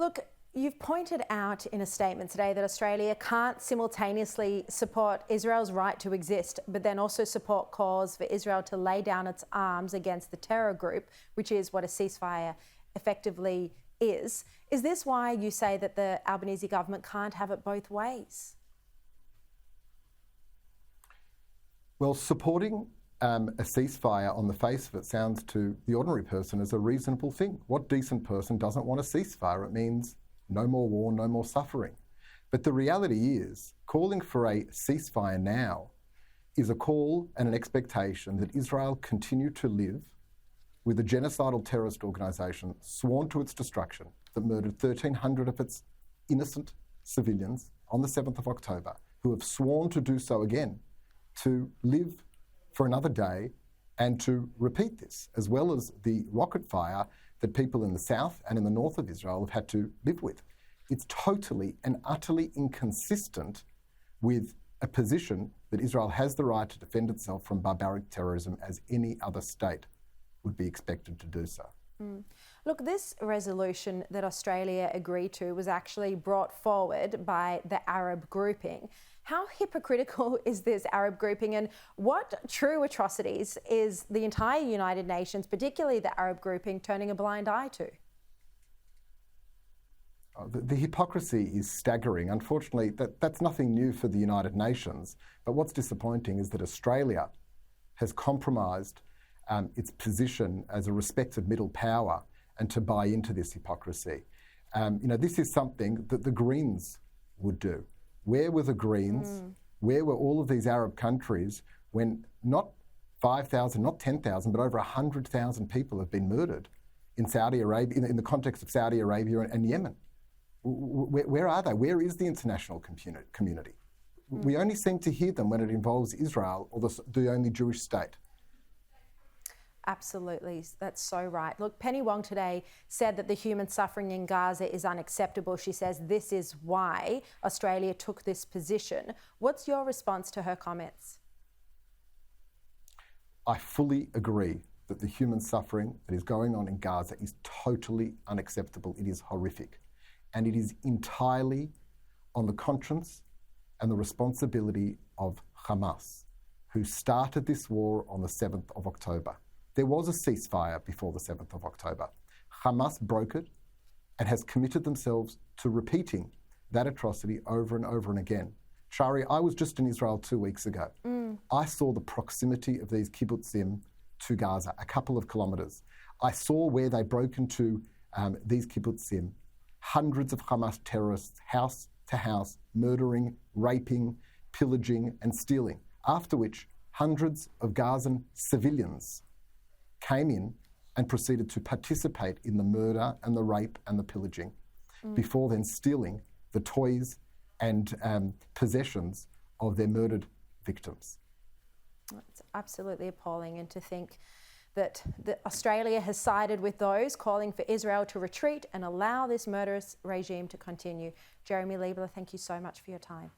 Look, you've pointed out in a statement today that Australia can't simultaneously support Israel's right to exist, but then also support calls for Israel to lay down its arms against the terror group, which is what a ceasefire effectively is. Is this why you say that the Albanese government can't have it both ways? Well, supporting a ceasefire on the face of it sounds to the ordinary person as a reasonable thing. What decent person doesn't want a ceasefire? It means no more war, no more suffering. But the reality is, calling for a ceasefire now is a call and an expectation that Israel continue to live with a genocidal terrorist organisation sworn to its destruction that murdered 1,300 of its innocent civilians on the 7th of October, who have sworn to do so again, to live for another day and to repeat this, as well as the rocket fire that people in the south and in the north of Israel have had to live with. It's totally and utterly inconsistent with a position that Israel has the right to defend itself from barbaric terrorism as any other state would be expected to do so. Look, this resolution that Australia agreed to was actually brought forward by the Arab grouping. How hypocritical is this Arab grouping, and what true atrocities is the entire United Nations, particularly the Arab grouping, turning a blind eye to? The hypocrisy is staggering. Unfortunately, that's nothing new for the United Nations. But what's disappointing is that Australia has compromised its position as a respected middle power and to buy into this hypocrisy. This is something that the Greens would do. Where were the Greens? Where were all of these Arab countries when not 5,000, not 10,000, but over 100,000 people have been murdered in Saudi Arabia, in the context of Saudi Arabia and Yemen? Where are they? Where is the international community? We only seem to hear them when it involves Israel or the only Jewish state. Absolutely, that's so right. Look, Penny Wong today said that the human suffering in Gaza is unacceptable. She says this is why Australia took this position. What's your response to her comments? I fully agree that the human suffering that is going on in Gaza is totally unacceptable. It is horrific. And it is entirely on the conscience and the responsibility of Hamas, who started this war on the 7th of October. There was a ceasefire before the 7th of October. Hamas broke it and has committed themselves to repeating that atrocity over and over and again. Sharri, I was just in Israel 2 weeks ago. I saw the proximity of these kibbutzim to Gaza, a couple of kilometres. I saw where they broke into these kibbutzim, hundreds of Hamas terrorists, house to house, murdering, raping, pillaging and stealing, after which hundreds of Gazan civilians came in and proceeded to participate in the murder and the rape and the pillaging, before then stealing the toys and possessions of their murdered victims. It's absolutely appalling, and to think that Australia has sided with those calling for Israel to retreat and allow this murderous regime to continue. Jeremy Leibler, thank you so much for your time.